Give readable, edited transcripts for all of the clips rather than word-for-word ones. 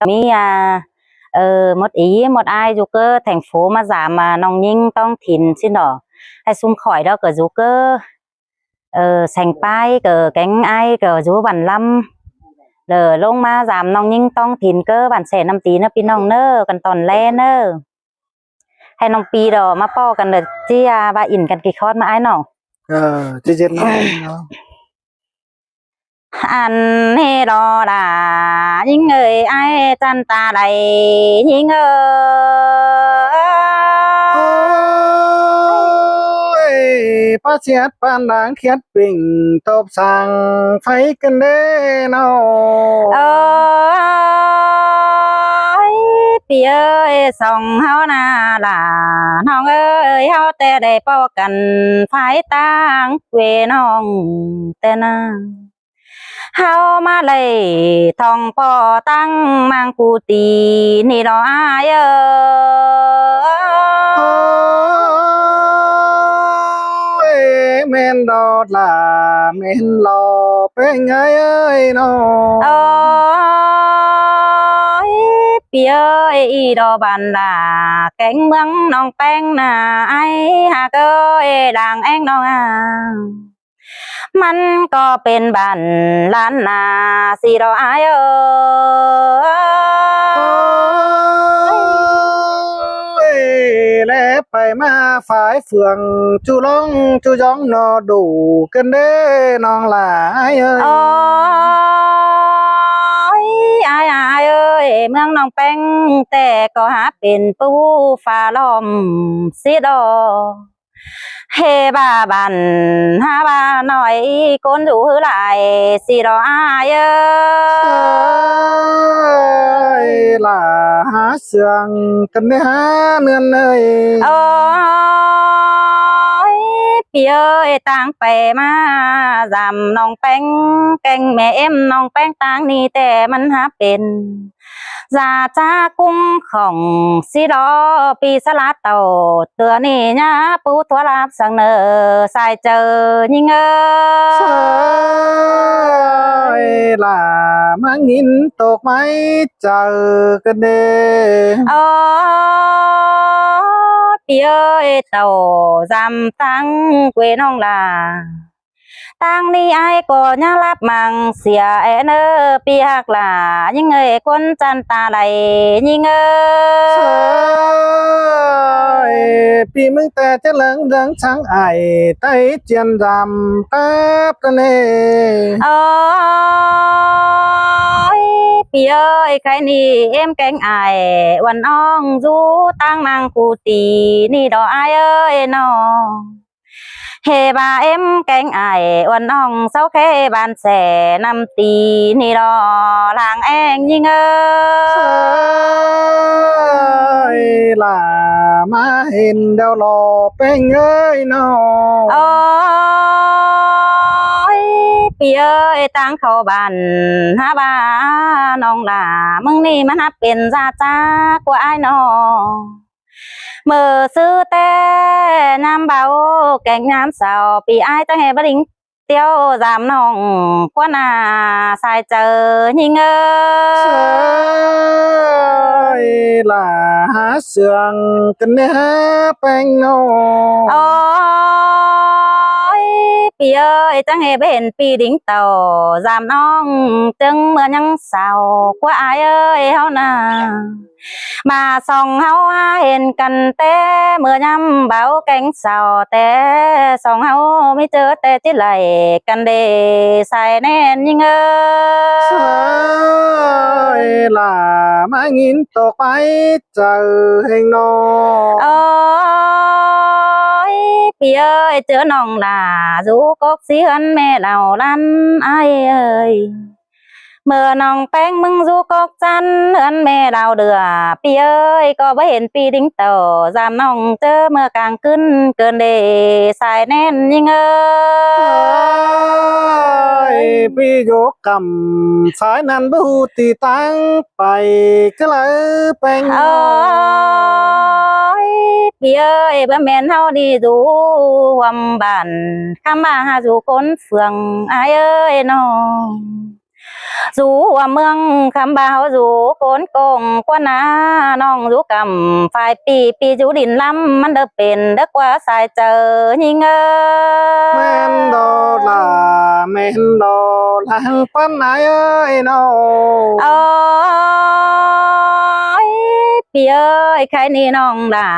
มีmột ý một ai dù cơ thành phố mà giảm mà nòng nhinh tông thìn xin đỏ hay xung khỏi đó cờ dù cơ sành pai cờ cánh ai cờ dù bản lâm lờ lông mà giảm nòng nhinh tông thìn cơ bản sẻ 5 tí nó pin nòng nơ cần toàn le nơ hay nòng pi đó mà po cần được chia ba ỉn cần kỳ khót mà ai nọ chị chết nó anh hê đó là những người ai chân ta đầy những người phát xét ban đáng khiết bình tốp sang phải cân đê nào pi ơi sòng hao na là nong ơi hao tè để bao cần phải tăng quê nong tè na hao mà lấy thong po tăng mang cụ tì ni đó ai ơi men đó là men lò bên ấy nó pi ơi đó bàn là cánh mương nong beng na ai hà ơi đàng anh nongมันก็เป็นบ้านล้านนาสิเราอายlẽ phải mà phải phường chú long chú gióng nó đủ cân đê non là ai ơi ai ai ơi เมืองหนองแป้งแต่ก็หาเป็นปูฟ้าล้อมสิดอเฮบ้าบันหาบ้าหน่อยคนดูหือหลายสิดออายlà há sườn cần đê há nương ơi pi ơi tangไปมาจำน้องแป้งแกงแม่เอ็มน้องแป้งตางนี่แต่มันหาเป็นจาจ้ากุ้งของสิรอปีสลัดเต่าตัวนี้นะปูตัวลาบสังเนอใส่เจอยิงlà mang nhìn tột máy chờ cần đê pi ơi tàu giam tăng quê nong là tăng ni ai có nhang láp mang xìa e nơ pi hạc là những người quân chân ta lại những pi mừng ta chất lớn răng sáng ai tay chân rằm táp tân pi ơi cái ni em cánh aiวันอ่องdu tăng mang cụ tì ni đó ai ơi nóเฮบาเอ็มแกงไอวันน้องเศร้าแค่บานแสนำตีนี่รอลางแองยิงlà má hình đeo lò bên ơi nó piเอ้ยตั้งเข้าบ้านหาบ้าน้องล่ะมึงนี่มันเป็นซาจ้ากว่าไอ้น้องเมื่อซื้อแต่น้ำเบาแกงน้ำเสาปีไอ้ตั้งให้บดิ้งเตี้ยวจามน้องกว่านาใส่เจอยิงlà há sườn cần đê há bên nó piเอ้ยตั้งให้เห็นปีดิ้งเต่าจามน้องจึงเมื่อยังเศร้ากว่าไอ้เอ้ยเฮานามาส่องเฮาเห็นกันแต่เมื่อยำเบาแกงเศร้าแต่ส่องเฮาไม่เจอแต่ที่ไหลกันเดใส่แน่นยิงlà má nhìn tột máy chờ hình nó pi ơi chữa nòng là rú cốt xí hân mẹ lào lăn ai ơi mưa nòngแป้ง มึง du cốt chăn hân mẹลาวเดือ pi ơi ก็ไม่เห็นปีดิ้งเต่าจามน้องเจอเมื่อกลางขึ้นเกินเดสายแน่นยิงpi vô cầm phải năn bưu tì tăng phải cái lỡ bên pi ơi บ่แม่นเฮาดีดูความบ้านคำมาหาสู่คนเฟืองอ้ายเอ้ยน้อง dù mương khăm bao dù cốn cồng qua ná nong dù cầm phải pi pi dù đình lắmมันเดเป็นเด็กว่าสายเจอยิงแม่นดอลาแม่นดอลาปันไหนเอ้ยน้อง เอ้ยพี่เอ้ยใครนี่น้องด่า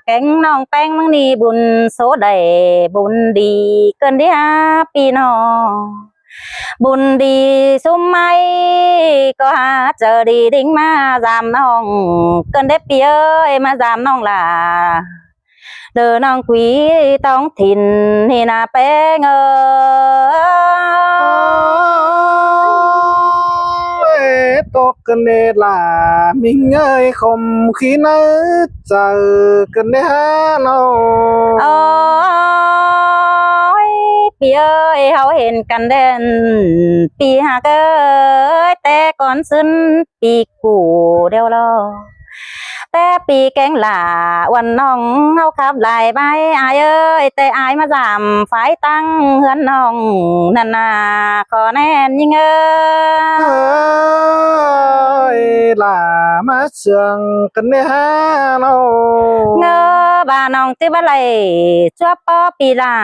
แกงน้องแป้งมึงนี่บุญโสได้บุญดีเกินที่พี่น้องบุญดีสุมไม่ก็หาเจอดีดิ้งมาจามน้องเกินได้พี่เอ้ยมาจามน้องล่ะเดินน้องquýท้องถิ่นนี่นาแป้งเอ้ย tốt cần nê là mình ơi không khí nỡ chờ cần nê ha nó โอ้ยพี่เอ้ยเขาเห็นกันเด่นปีหากเอ้ยแต่ก่อนซึ้นปีกูเดียวรอแต่ปีแกงหล่าวันน้องเขาขับไหลไปอายเอ้ยแต่อายมาจามฝ่ายตั้งเฮือนน้องนั่นน่ะขอแน่นยิ่งเอ้ย ơi là má trường cần nê ha nó เงอบ้านน้องที่บ้านไรชัวปอปีลา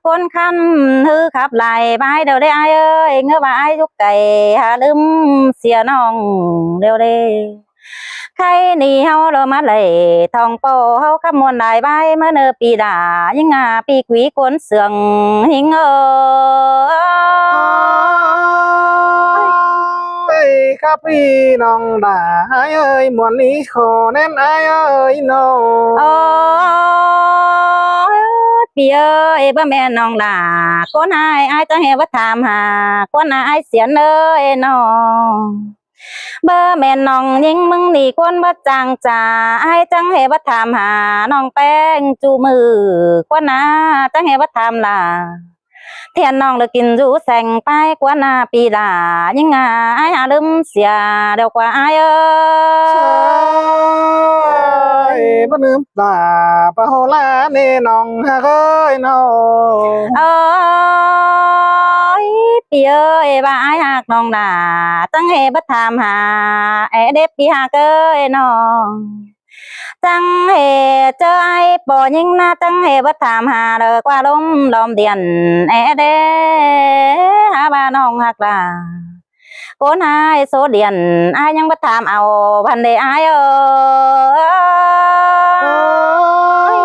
คนคำฮือขับไหลไปเดี๋ยวได้อายเอ้ยเงอบ่ายทุกไก่หาลืมเสียน้องเดี๋ยวได้ใครนี่เฮาเรามาเลยทองโปเฮาขมวนได้ใบเมื่อเนอปีดายังงาปีกวีกวนเสืองหิงơi cácพี่น้องด่าai ơi muốn lý khổ nên ai ơi nó โอ้ยพี่เอ้ยบ่แม่น้องล่ะคนอายจะให้ว่าถามหาคนอายเสียเอ้ยน้องเบอร์แม่น้องยิงมึงนี่คนบ่จางจ่าอายจังให้ว่าถามหาน้องแป้งจูมือคนน่ะจังให้ว่าถามล่ะเทียนน้องเลยกินจูแสงไปกว่าหน้าปีลายังงาอายหาลืมเสียเดี๋ยวกว่าอายเอ้ย ơi bất nướm là bao la nê nòng ha ơi nó โอ้ยพี่เอ้ยว่าอายหักน้องด่าตั้งเฮบัดถามหาเด็บพี่หักเอ้ยน้องตั้งเฮเจอไอ้ปอยิงหน้าตั้งเฮบัดถามหาเลิกว่าล้มลมเดียนเด้หาบ้านน้องหักล่ะคนหายโซเดียนอายยังบัดถามเอาพันเดอายเอ้ย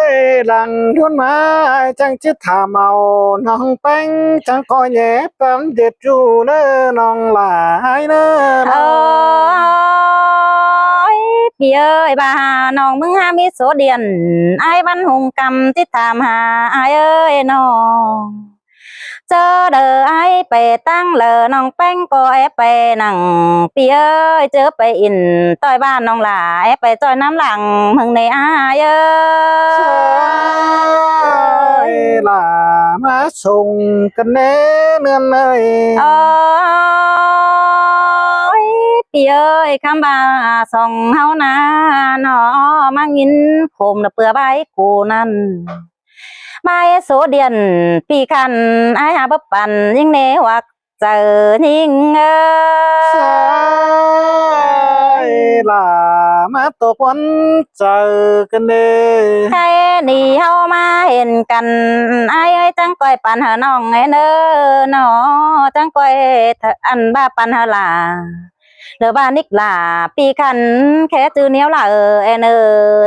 ơi lằng thôn má chẳng chết thả màu nòng bánh chẳng có nhẹ bắn dệt ru nơ nòng là ai nơ โอ้ยพี่เอ้ยบ้าน้องมึงหามีโสเดียนไอ้บ้านหงกำที่ถามหาไอ้เอ้ยน้องเจอเด้อไอ้ไปตั้งเลอน้องแป้งก็ไอ้ไปนั่งพี่เอ้ยเจอไปอินต้อยบ้านน้องหลาไอ้ไปจอยน้ำหลังมึงในไอ้เอ้ย ơi là má sùng cần nế nương ơi โอ้ยพี่เอ้ยคำบ่าส่องเฮานาหนอมางินโคมน่ะเปื่อใบกูนั่นใบโซเดียนพี่คันไอ้หาบ่ปั่นยิ่งเนวักเจอยิ่งơi là má tổ quán chờ cần nế ใครนี่เฮามาเห็นกันไอ้เอ้ยจังก้อยปั่นหาน้องไอ้เด้อหนอจังก้อยอันบ้าปั่นหาล่ะเด้อบ้านนิกล่ะปีคันแค่จื้อเหนียวล่ะ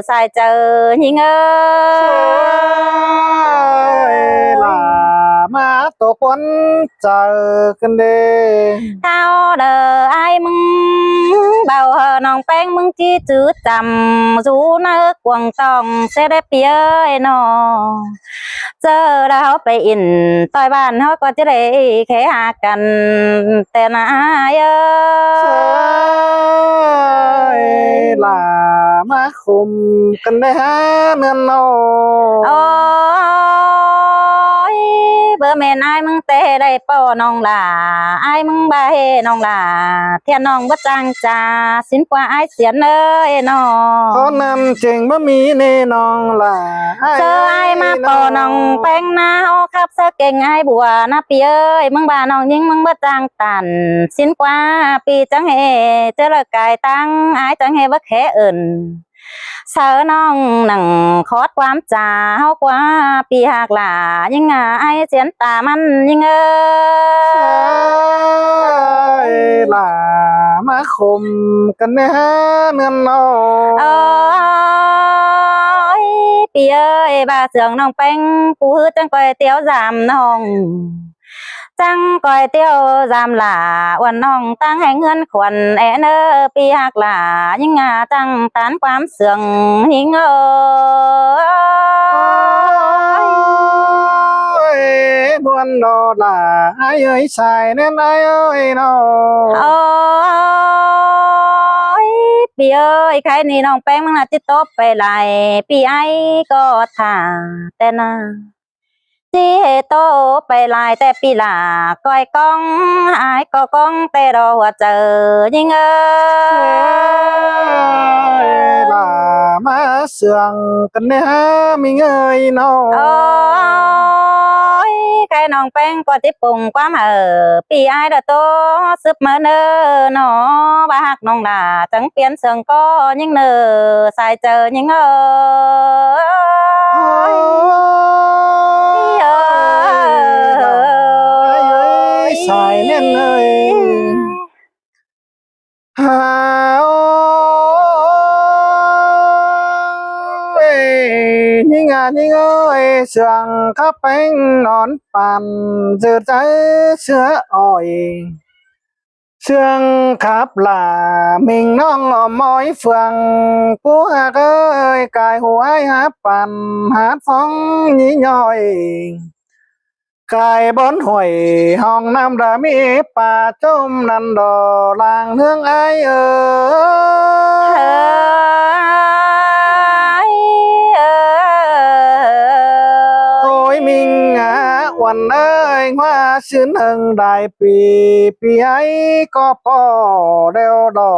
สายเจอยิงơi là má tổ quán chờ cần nế เท่าเด้อไอ้มึงเบาเหอะน้องแป้งมึงจี้จื้อจำรู้นะกวางตองเสด็จเปียเอ้ยน้องเจอแล้วไปอินต่อยบ้านเขาก็จะได้แค่หากันแต่นายơi là má khum cần nế ha nương nó โอ้ยเบอร์แม่ นai mừng tê đây po nong là ai mừng ba hê nong là thiên nong bất trang trà xin qua ai xiên ơi nó ขอนำเจงบะมีเนนองล่ะ sơ ai mà po nong beng na ho khắp sơ kênh ai bùa na pi ơi mừng bà nong nhưng mừng bất trang tàn xin qua pi chẳng hề chớ là cài tăng ai chẳng hề bất khẽ ẩn sợ nong nằng khót quám trà hao quá pi hạc là nhưng ai xiên tà man nhưng ơi ล่ะมาคมกันแน่เงินเอา ơi pi ơi bà sướng nong bánh phú hư chẳng coi tiêu giảm nong chẳng coi tiêu giảm là uẩn nong tăng hành hơn khuẩn e nơ pi hạc là nhưng chẳng tán quám sướng hình ơi บวนดอล่ะไอ้เอ้ยชายเน้นไอ้เอ้ยนอ ôi pi ơi cái này nong bánh mang là tiếp tốtไปlại pi ai có thả tên chi hệ tôไปlạiแต่ปีหล่าก้อยก้องหายก็ก้องแต่รอว่าเจอยิงเอ้ย ล่ะมาเสืองกันแน่มีเงยนอ ôi cái nòng bánh có tiếp cùng quá mà pi ai đã tô súp mơ nơ nó ba hạt nòng là chẳng biến sương có những nơ sai chờ những ơi สายเน่นเลยฮาโอ้ยนี่งานนี่เอ้ยเสียงขับเป็นนอนปั่นจืดใจเสืออ้อยเสียงขับล่ามิงน้องอมอยเฟืองผู้หากเอ้ยกายหัวหาปั่นหาฟ้องยี่ย่อย กายบอนห่วยห้องน้ำดามีป่าจมนันดอลางเฮืองไอเออ โอ้ยมิงวันเอ้ยว่าชื่นเฮิงได้ปีไอก็พอเดียวดอ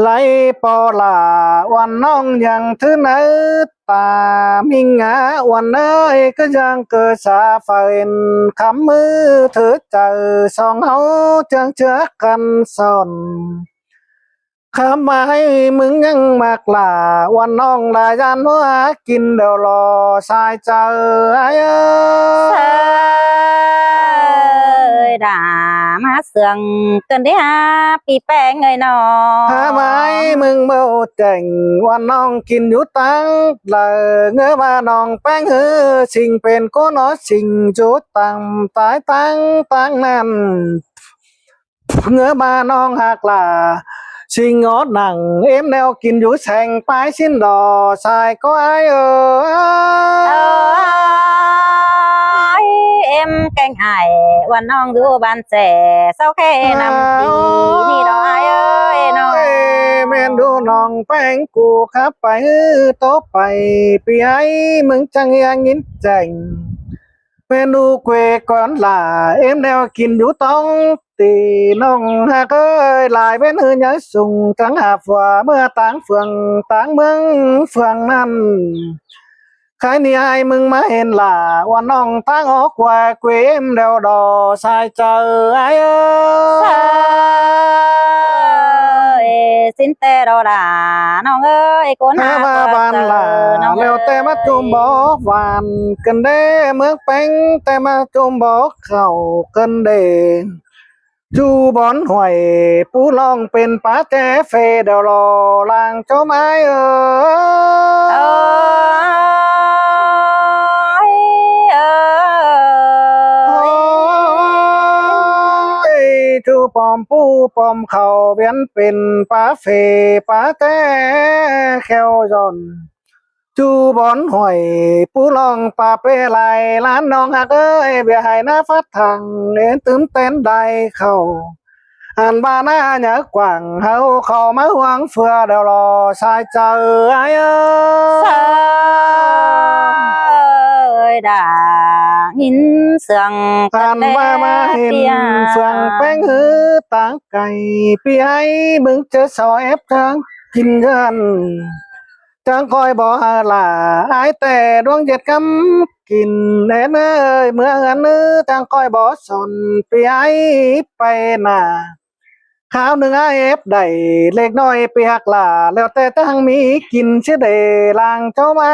ไหลปอลาวันน้องยังถือเนื้อตามิงวันเอ้ยก็ยังเกิดสาไฟคำมือถือเจอสองเฮาเจืองเจือกันสนคำมาให้มึงยังมากล่าวันน้องได้ยันว่ากินเดี๋ยวรอสายเจอไอ้เอ้ย đã má sườn cần đấy ha pi bè người nọ หาไม้มึงเบาเจ๋งวันน้องกินอยู่ตั้งเลยเงื้อมาน้องแป้งเฮือสิ่งเป็นก็น้อสิ่งจุดตั้งตายตั้งนั้นเงื้อมาน้องหักล่ะสิ่งงอหนังเอ็มแนวกินอยู่แสงปลายสิ้นดอสายก็ไอเออ ơi em canh ảiวันน้องดูบ้านแสเศร้าแค่นำปีนี่ดอกไอ้เอ้ยน้อง แม่นดูน้องแป้งกูครับไปโต๊ะไปปีไอ้มึงจังยังยินแจงแม่นดูเกวก่อนล่ะเอ็มแนวกินอยู่ต้องตีน้องหากเอ้ยหลายเป็นหือยังสุ่งจังหาฝัวเมื่อต่างเฟืองต่างเมืองเฟืองนั้นใครนี่ไอ้มึงมาเห็นล่ะว่าน้องตั้งออกว่าเกวมเดวดอสายเจอไอ้เอ้ย xin tê đồ đàน้องเอ้ยคน หา หา มา ตัว บาน เจอ ล่ะ น้อง แมวแต่มาจุมบอกหวานกันเด้เมืองแป้งแต่มาจุมบอกเข้ากันเด้จูบอนห่วยปูลองเป็นป้าแจเฟเดยวรอลางเจ้าไม้เอ เอ้ อย เอ้ย จูปอมปูปอมเขาเวียนเป็นป้าเฟป้าแจแควย้อนจูบอนห่วยปูลองป่าเปไลล้านน้องหักเอ้ยเบียให้หน้าฟัดทางเน้นตื่นเต้นได้เข้าอันบ้าหน้าเหนือกว่างเฮาเข้ามาหวังเฟือเดี๋ยวรอสายเจอไอ้เอ้ เอ้ ย ย ơi đã nhìn sương tàn mà hình phượng bánh hứ táng cày pi ấy bưng chớ sò ép trắng kinh gần trắng coi bỏ là ai tè đoan diệt cắm kinh đến ơi mưa ngắn ư trắng coi bỏ sòn pi ấy bay nàข้าวหนึ่งไอเอฟได้เล็กน้อยไปหักหล่าแล้วแต่ตั้งมีกินเชื่อเดลางเจ้าไม้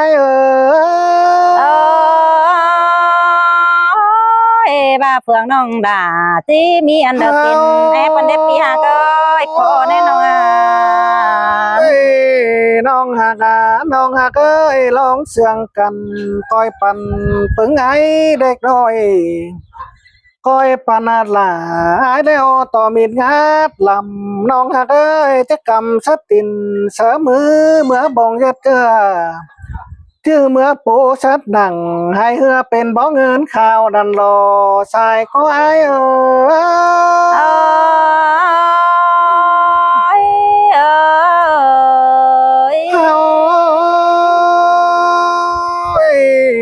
ơi bà phượng nong đã tí mi ăn được kinh ép ăn đẹp pi hà ơi khó nên nong à น้องหักน้องหักเอ้ยลองเสียงกันคอยปั่นปึงไอเด็กน้อยคอยปานหลาไอ้แล้วต่อมีดงัดลำน้องหักเอ้ยจะกำสตินเสมือเมื่อบงยัดเจอชื่อเมื่อปูชัดดังให้เฮือเป็นบ่เงินข่าวดันรอสายก็ไอ้ơi ơi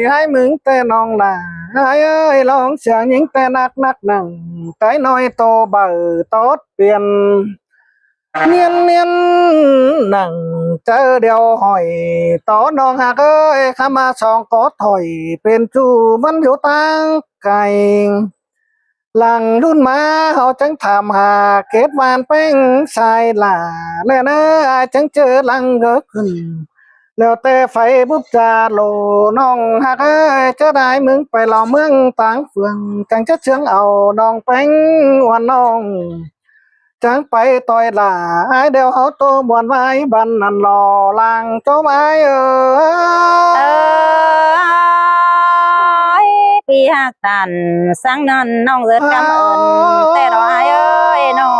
ให้มึงแต่น้องล่ะให้เอ้ยลองเสียงยิงแต่นักหนังใจน้อยโตเบอโตดเปลี่ยนเนียนหนังเจอเดียวหอยต่อน้องหักเอ้ยข้ามาสองกอดถอยเป็นจูมันอยู่ตั้งไก่หลังรุ่นมาเขาจังถามหาเกตวานแป้งชายหล่าแล้วนะอาจังเจอหลังเกิดขึ้นแล้วแต่ไฟบุบจาโลน้องหักเอ้ยจะได้มึงไปหล่อเมืองต่างเฟืองจังจะเชืองเอาน้องแป้งวันน้องจังไปต่อยหล่าไอเดียวเขาโตบวนไว้บันนันรอลางเจ้าไม้ơi pi hạc tàn sáng non nong rất cảm ơnแต่รอai ơi nó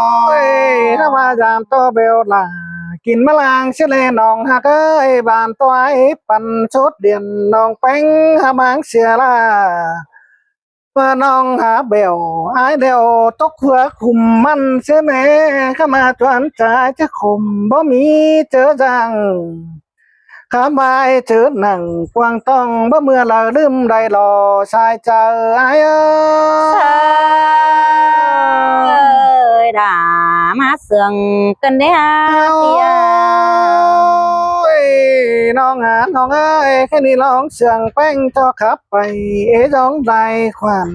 ถ้ามายามโตเบลล่ากินมะลางเชลน้องหักเอ้ยบานตัวไอ้ปันชุดเดียนน้องแป้งหามังเสียล่าว่าน้องหาเบลไอเดียวตกหัวคุมมันเสียแน่ข้ามาจวนใจจะข่มบ่มีเจอจังข้ามาเจอหนังกวางต้องบ่เมื่อเราลืมได้รอชายเจอไอ้ơi đã má sương cần đấy ha tia น้องน้องเอ้ยแค่นี้ร้องเสียงแป้งเจ้าขับไปร้องได้ควัน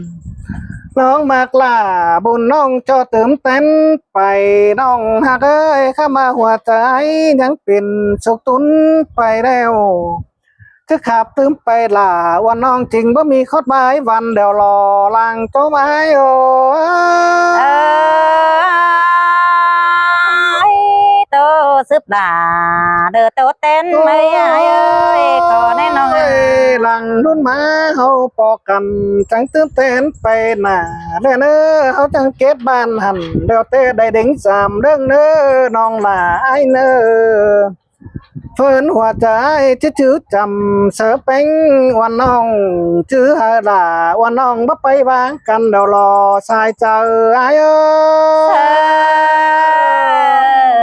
น้องมากล่าบุญน้องเจ้าเติมเต้นไปน้องหักเอ้ยเข้ามาหัวใจยังเป็นสุกตุนไปแล้วจะขับตื้มไปล่าวันน้องจริงบ่มีข้อหมายวันเดียวรอลางเจ้าไม้tớ giúp đà đỡ tớ tên mấy ai ơi có nên nó หลังรุ่นมาเฮาปอกันจังตื่นเต้นไปหน้าเด้อเน้อเฮาจังเก็บบ้านหันเดี๋ยวเต้ได้เด้งสามเรื่องเน้อน้องหล่าไอ้เน้อเฟินหัวใจจื้อจำเสือเป็งวันน้องจื้อหาด่าวันน้องบ่ไปวางกันเดี๋ยวรอสายเจอไอ้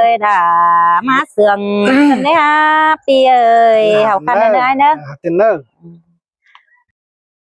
ơi đã má sương cần đấy ha pi ơi học khăn đấy nữa ตินเนอร์